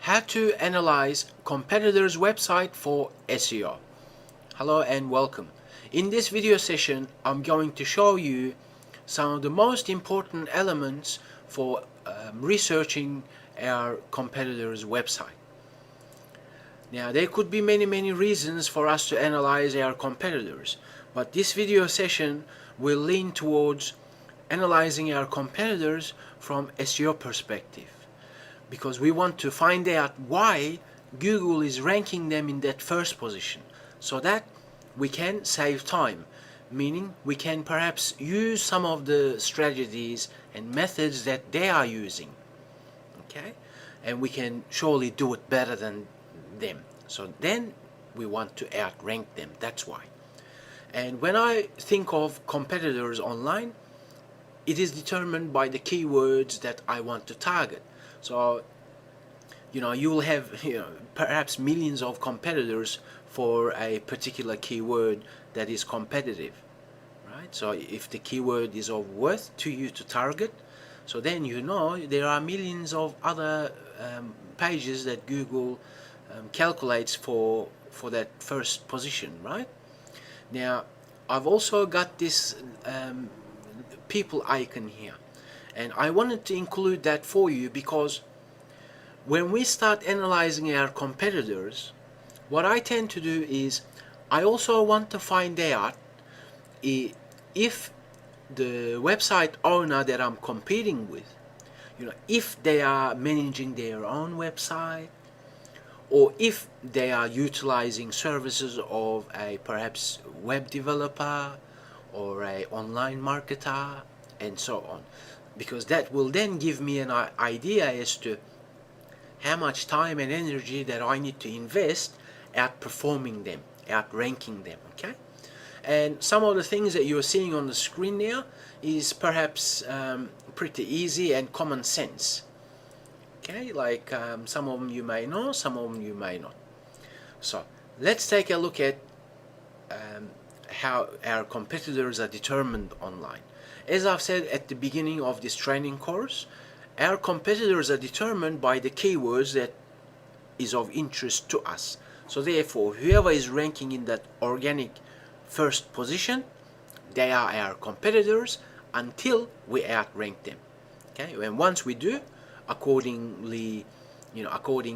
How to analyze competitors' website for SEO. Hello and welcome. In this video session, I'm going to show you some of the most important elements for researching our competitors' website. Now, there could be many reasons for us to analyze our competitors, but this video session will lean towards analyzing our competitors from SEO perspective, because we want to find out why Google is ranking them in that first position, so that we can save time, meaning we can perhaps use some of the strategies and methods that they are using, okay, and we can surely do it better than them. So then we want to outrank them. That's why. And when I think of competitors online, it is determined by the keywords that I want to target. So you will have perhaps millions of competitors for a particular keyword that is competitive, right? So if the keyword is of worth to you to target, so then there are millions of other pages that Google calculates for that first position, right? Now I've also got this people icon here, and I wanted to include that for you because when we start analyzing our competitors, what I tend to do is I also want to find out if the website owner that I'm competing with, if they are managing their own website, or if they are utilizing services of a perhaps web developer or a online marketer and so on, because that will then give me an idea as to how much time and energy that I need to invest outperforming them, outranking them, okay? And some of the things that you're seeing on the screen now is perhaps pretty easy and common sense, okay? Like some of them you may know, some of them you may not. So let's take a look at how our competitors are determined online. As I've said at the beginning of this training course, our competitors are determined by the keywords that is of interest to us. So therefore, whoever is ranking in that organic first position, they are our competitors until we outrank them. Okay, and once we do, according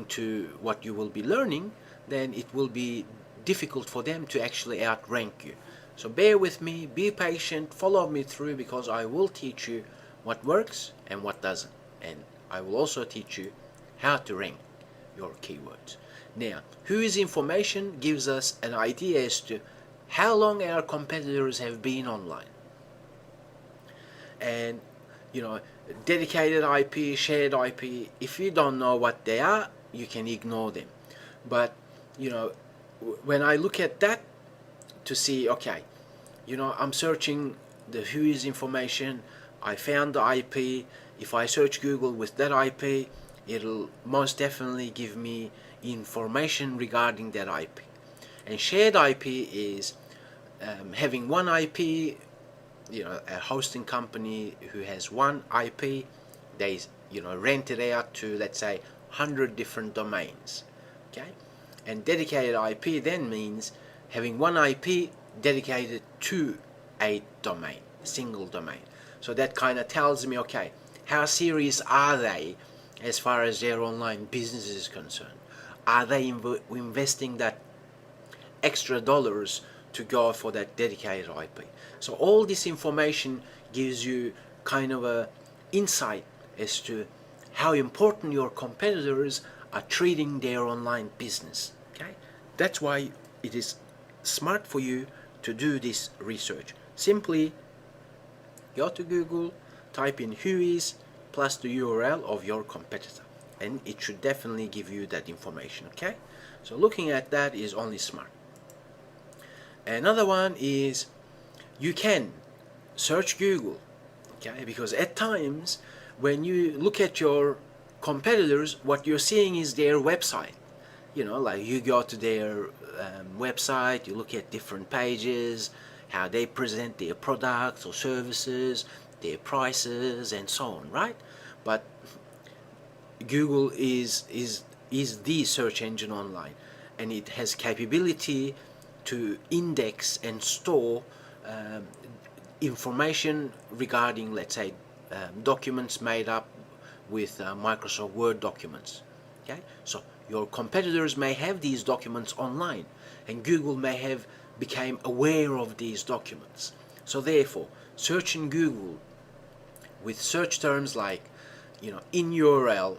to what you will be learning, then it will be difficult for them to actually outrank you. So bear with me, be patient, follow me through, because I will teach you what works and what doesn't. And I will also teach you how to rank your keywords. Now, whose information gives us an idea as to how long our competitors have been online. And, dedicated IP, shared IP, if you don't know what they are, you can ignore them. But, when I look at that to see, okay, I'm searching the whose information, I found the IP. If I search Google with that IP, it'll most definitely give me information regarding that IP. And shared IP is having one IP, a hosting company who has one IP, they rent it out to, let's say, 100 different domains, okay? And dedicated IP then means having one IP dedicated to a domain, a single domain. So that kind of tells me, okay, how serious are they as far as their online business is concerned? Are they investing that extra dollars to go for that dedicated IP? So all this information gives you kind of a insight as to how important your competitors are treating their online business, okay? That's why it is smart for you to do this research. Simply go to Google, type in whois plus the URL of your competitor, and it should definitely give you that information, okay? So looking at that is only smart. Another one is you can search Google, okay? Because at times when you look at your competitors, what you're seeing is their website. Like you go to their website, you look at different pages, how they present their products or services, their prices and so on, right? But Google is is the search engine online, and it has capability to index and store information regarding, let's say, documents made up with Microsoft Word documents. Okay, so your competitors may have these documents online, and Google may have become aware of these documents. So therefore, search in Google with search terms like, in URL,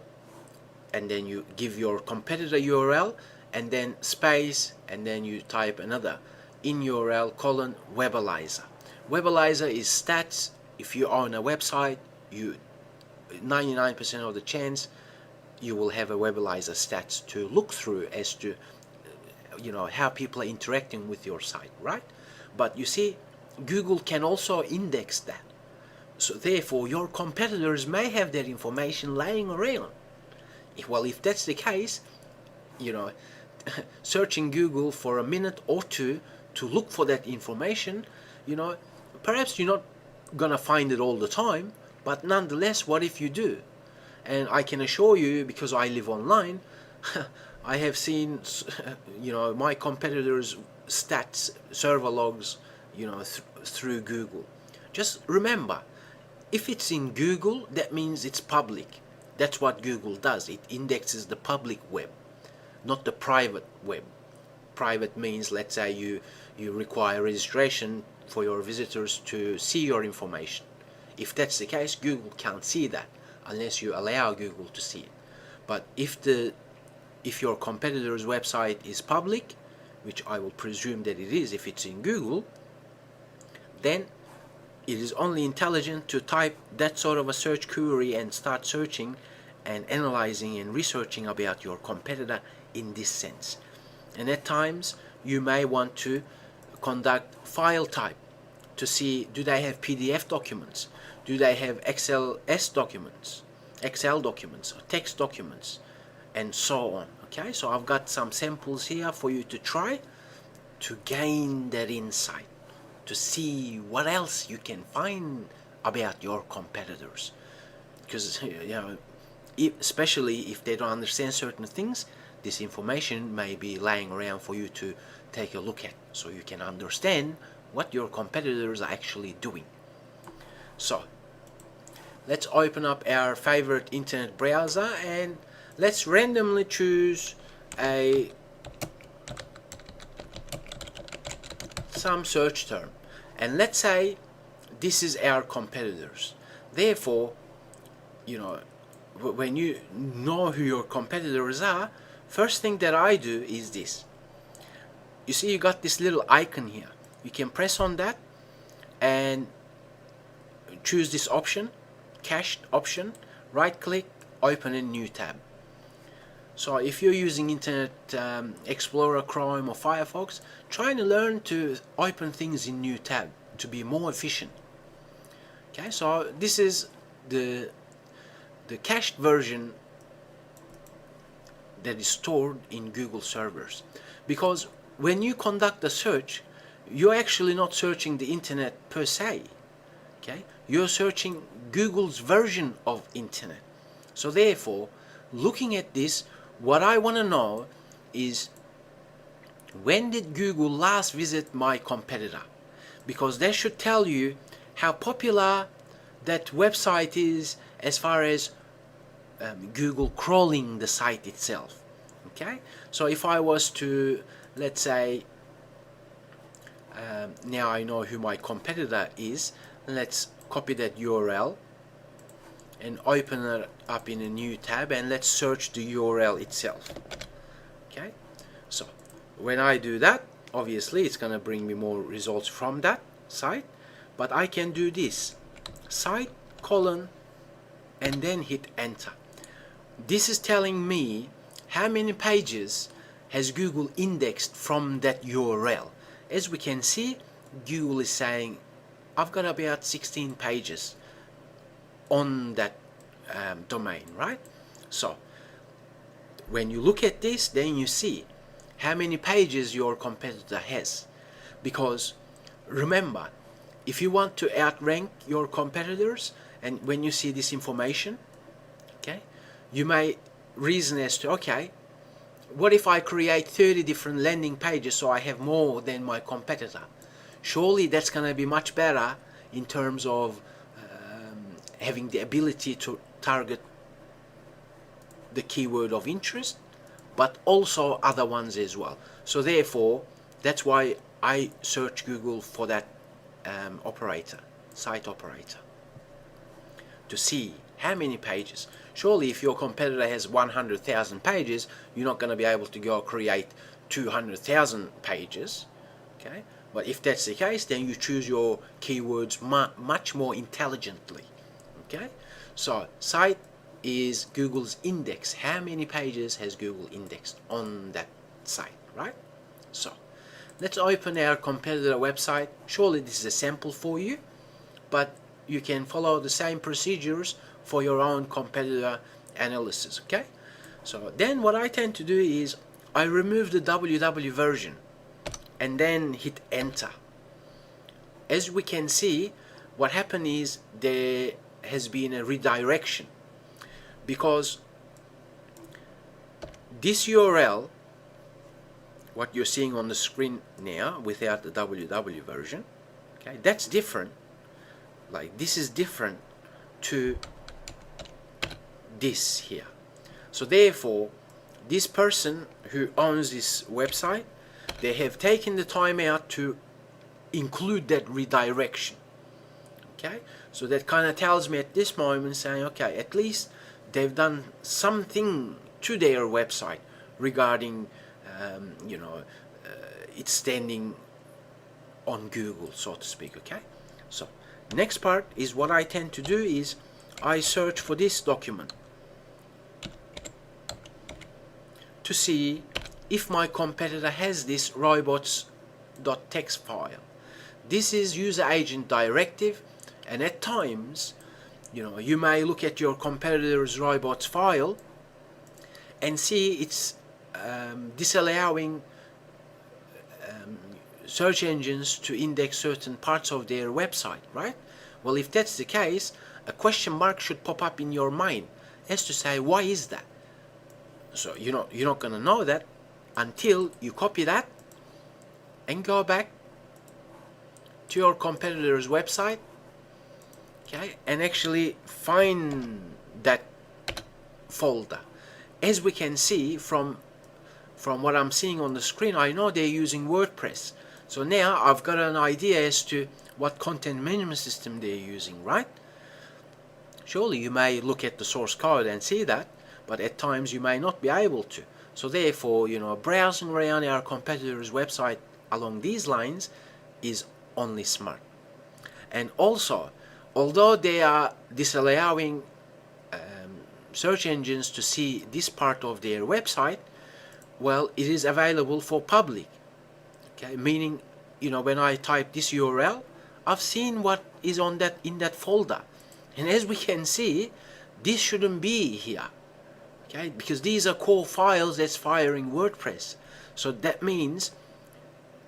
and then you give your competitor URL, and then space, and then you type another in URL : Webalizer. Webalizer is stats. If you own a website, 99% of the chance you will have a Webalizer stats to look through as to how people are interacting with your site, right? But you see, Google can also index that. So therefore, your competitors may have that information laying around. Well, if that's the case, searching Google for a minute or two to look for that information, perhaps you're not gonna find it all the time, but nonetheless, what if you do? And I can assure you, because I live online, I have seen, my competitors' stats, server logs, through Google. Just remember, if it's in Google, that means it's public. That's what Google does. It indexes the public web, not the private web. Private means, let's say, you require registration for your visitors to see your information. If that's the case, Google can't see that unless you allow Google to see it. But if your competitor's website is public, which I will presume that it is if it's in Google, then it is only intelligent to type that sort of a search query and start searching and analyzing and researching about your competitor in this sense. And at times you may want to conduct file type to see, do they have PDF documents, do they have Excel documents, or text documents, and so on. Okay, so I've got some samples here for you to try to gain that insight, to see what else you can find about your competitors. Because especially if they don't understand certain things, this information may be lying around for you to take a look at, so you can understand what your competitors are actually doing. So let's open up our favorite internet browser and let's randomly choose some search term, and let's say this is our competitors. Therefore, when you know who your competitors are, first thing that I do is this. You see, you got this little icon here. You can press on that and choose this option, cached option, right click, open a new tab. So if you're using Internet Explorer, Chrome or Firefox, trying to learn to open things in new tab to be more efficient. Okay, so this is the cached version that is stored in Google servers. Because when you conduct a search, you're actually not searching the internet per se. Okay, you're searching Google's version of internet. So therefore, looking at this, what I want to know is, when did Google last visit my competitor? Because that should tell you how popular that website is as far as Google crawling the site itself. Okay, so if I was to, let's say, now I know who my competitor is, let's copy that URL and open it up in a new tab, and let's search the URL itself. Okay, so when I do that, obviously it's gonna bring me more results from that site, but I can do this, site : and then hit enter. This is telling me how many pages has Google indexed from that URL. As we can see, Google is saying I've got about 16 pages on that domain, right? So when you look at this, then you see how many pages your competitor has. Because remember, if you want to outrank your competitors, and when you see this information, okay, you may reason as to, okay, what if I create 30 different landing pages so I have more than my competitor? Surely that's going to be much better in terms of having the ability to target the keyword of interest, but also other ones as well. So therefore, that's why I search Google for that site operator, to see how many pages. Surely if your competitor has 100,000 pages, you're not going to be able to go create 200,000 pages, okay? But if that's the case, then you choose your keywords much more intelligently, okay? So site is Google's index. How many pages has Google indexed on that site, right? So let's open our competitor website. Surely this is a sample for you, but you can follow the same procedures for your own competitor analysis, okay? So then what I tend to do is I remove the www version and then hit enter. As we can see, what happened is there has been a redirection, because this URL, what you're seeing on the screen now without the www version, okay, that's different. Like, this is different to this here. So therefore, this person who owns this website, they have taken the time out to include that redirection, okay? So that kind of tells me at this moment, saying, okay, at least they've done something to their website regarding it's standing on Google, so to speak, okay? So next part is what I tend to do is I search for this document to see if my competitor has this robots.txt file. This is user agent directive, and at times, you may look at your competitor's robots file and see it's disallowing search engines to index certain parts of their website, right? Well, if that's the case, a question mark should pop up in your mind as to say, why is that? So you're not going to know that until you copy that and go back to your competitor's website, okay, and actually find that folder. As we can see from what I'm seeing on the screen, I know they're using WordPress. So now I've got an idea as to what content management system they're using, right? Surely you may look at the source code and see that, but at times you may not be able to. So therefore, browsing around our competitor's website along these lines is only smart. And also, although they are disallowing search engines to see this part of their website, well, it is available for public, okay? Meaning, when I type this URL, I've seen what is in that folder, and as we can see, this shouldn't be here, okay? Because these are core files that's firing WordPress. So that means,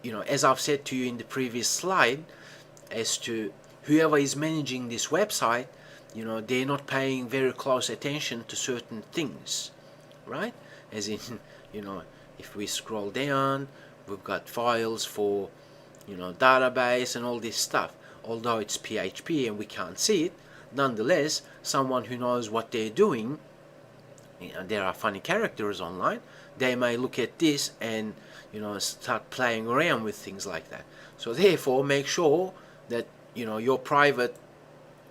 as I've said to you in the previous slide, as to whoever is managing this website, they're not paying very close attention to certain things, right? As in, if we scroll down, we've got files for, database and all this stuff. Although it's PHP and we can't see it, nonetheless, someone who knows what they're doing, there are funny characters online, they may look at this and, start playing around with things like that. So therefore, make sure that, your private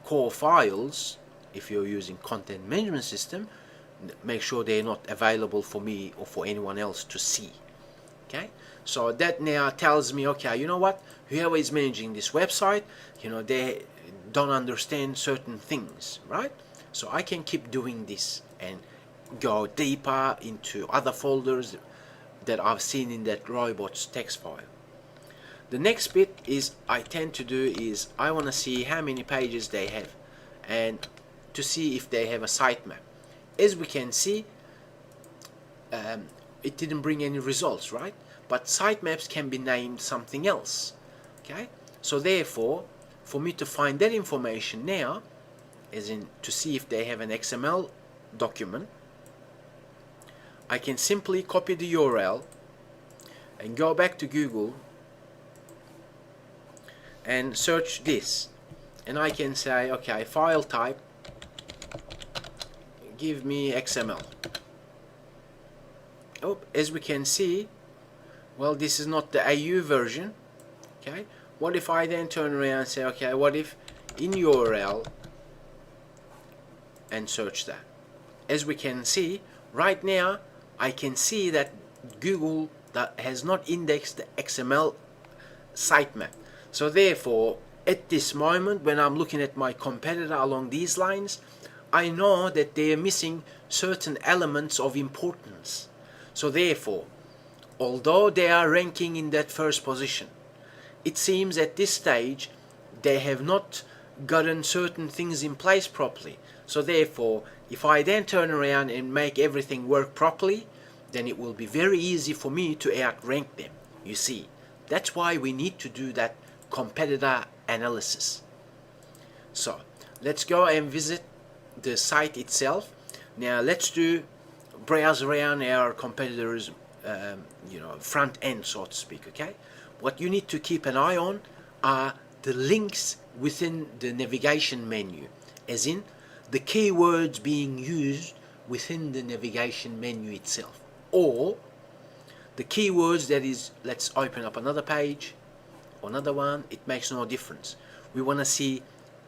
core files, if you're using content management system, make sure they're not available for me or for anyone else to see, okay? So that now tells me, okay, you know what, whoever is managing this website, they don't understand certain things, right? So I can keep doing this and go deeper into other folders that I've seen in that robots.txt file. The next bit is I tend to do is I want to see how many pages they have and to see if they have a sitemap. As we can see, it didn't bring any results, right? But sitemaps can be named something else, okay? So therefore, for me to find that information now, as in to see if they have an XML document, I can simply copy the URL and go back to Google and search this, and I can say, okay, file type, give me XML. Oh, as we can see, well, this is not the AU version. Okay, what if I then turn around and say, okay, what if in URL and search that? As we can see right now, I can see that Google has not indexed the XML sitemap. So therefore, at this moment, when I'm looking at my competitor along these lines, I know that they are missing certain elements of importance. So therefore, although they are ranking in that first position, it seems at this stage they have not gotten certain things in place properly. So therefore, if I then turn around and make everything work properly, then it will be very easy for me to outrank them. You see, that's why we need to do that competitor analysis. So let's go and visit the site itself. Now let's browse around our competitors' front end, so to speak. Okay, what you need to keep an eye on are the links within the navigation menu, as in the keywords being used within the navigation menu itself, or the keywords that is, let's open up another page, another one, it makes no difference. We want to see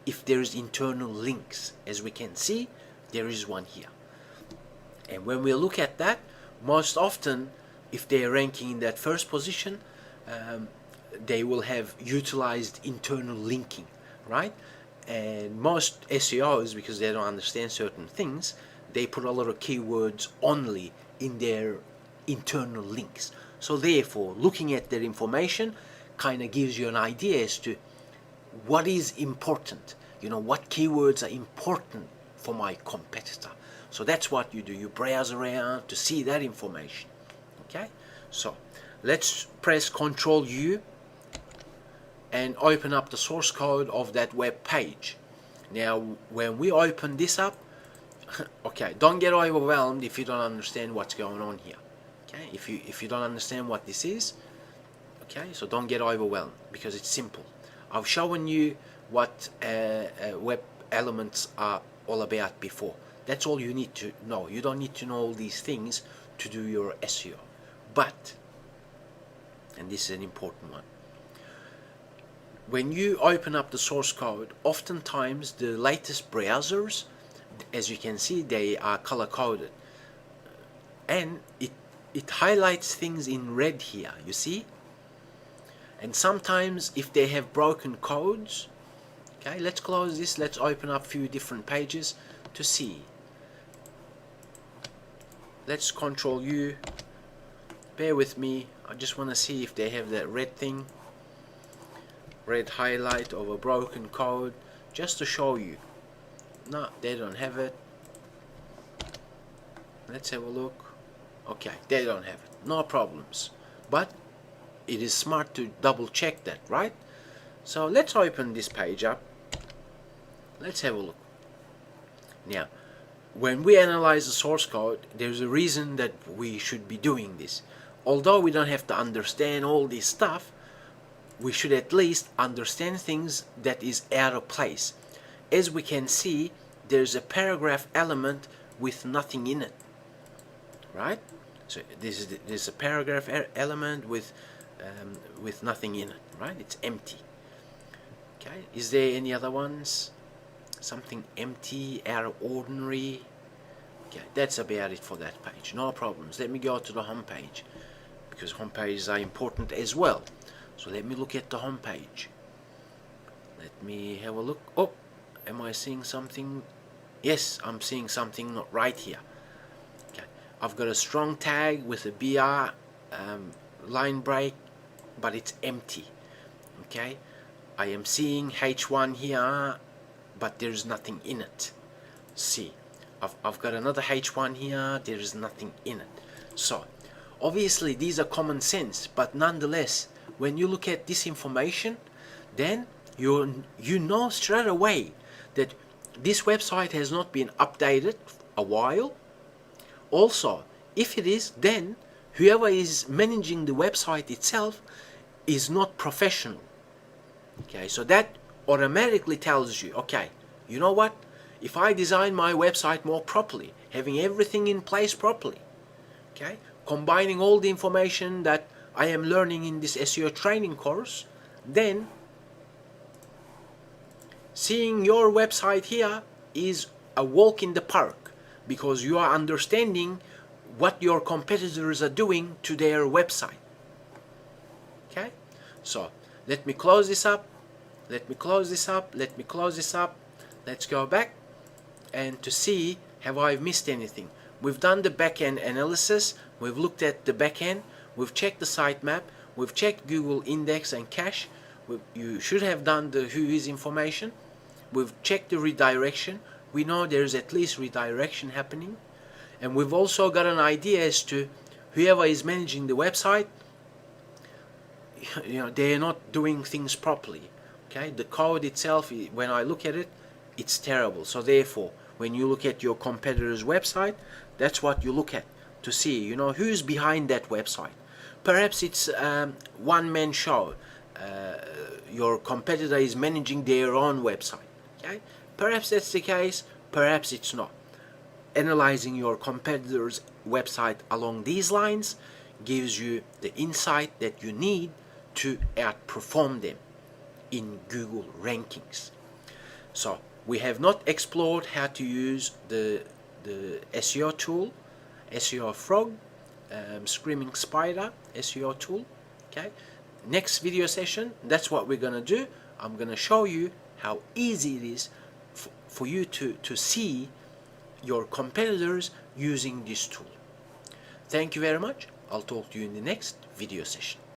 if there is internal links. As we can see, there is one here. And when we look at that, most often, if they're ranking in that first position, they will have utilized internal linking, right? And most SEOs, because they don't understand certain things, they put a lot of keywords only in their internal links. So therefore, looking at their information kind of gives you an idea as to what is important. You know, what keywords are important for my competitor. So that's what you do. You browse around to see that information. Okay, so let's press Ctrl U and open up the source code of that web page. Now, when we open this up, okay, don't get overwhelmed if you don't understand what's going on here. Okay, if you don't understand what this is, okay, so don't get overwhelmed, because it's simple. I've shown you what web elements are all about before. That's all you need to know. You don't need to know all these things to do your SEO. But, and this is an important one, when you open up the source code, oftentimes the latest browsers, as you can see, they are color coded, and it highlights things in red here, you see. And sometimes if they have broken codes, okay, let's close this, let's open up a few different pages to see. Let's Ctrl U, bear with me, I just want to see if they have that red thing, red highlight of a broken code, just to show you. No, they don't have it. Let's have a look. Okay, they don't have it, no problems, but it is smart to double check that, right? So let's open this page up, let's have a look. Now, when we analyze the source code, there's a reason that we should be doing this. Although we don't have to understand all this stuff, we should at least understand things that is out of place. As we can see, there's a paragraph element with nothing in it, right? So there's a paragraph element with nothing in it, right? It's empty. Okay, is there any other ones? Something empty, out of ordinary? Okay, that's about it for that page. No problems. Let me go to the home page, because home pages are important as well. So let me look at the home page. Let me have a look. Oh, am I seeing something? Yes, I'm seeing something not right here. Okay, I've got a strong tag with a BR line break, but it's empty. Okay, I am seeing H1 here, but there's nothing in it. See, I've got another H1 here, there is nothing in it. So obviously these are common sense, but nonetheless, when you look at this information, then you know straight away that this website has not been updated a while. Also, If it is, then whoever is managing the website itself is not professional. Okay, so that automatically tells you, okay, you know what? If I design my website more properly, having everything in place properly, okay, combining all the information that I am learning in this SEO training course, then seeing your website here is a walk in the park, because you are understanding what your competitors are doing to their website. Okay, so let me close this up. Let me close this up. Let me close this up. Let's go back and to see, have I missed anything? We've done the backend analysis. We've looked at the backend. We've checked the sitemap. We've checked Google index and cache. You should have done the whois information. We've checked the redirection. We know there's at least redirection happening. And we've also got an idea as to whoever is managing the website, they're not doing things properly. Okay, the code itself, when I look at it, it's terrible. So therefore, when you look at your competitor's website, that's what you look at to see, who's behind that website. Perhaps it's one-man show. Your competitor is managing their own website. Okay, perhaps that's the case. Perhaps it's not. Analyzing your competitor's website along these lines gives you the insight that you need to outperform them in Google rankings. So we have not explored how to use the SEO tool, SEO Frog, Screaming Spider SEO tool. Okay, next video session, that's what we're gonna do. I'm gonna show you how easy it is for you to see your competitors using this tool. Thank you very much. I'll talk to you in the next video session.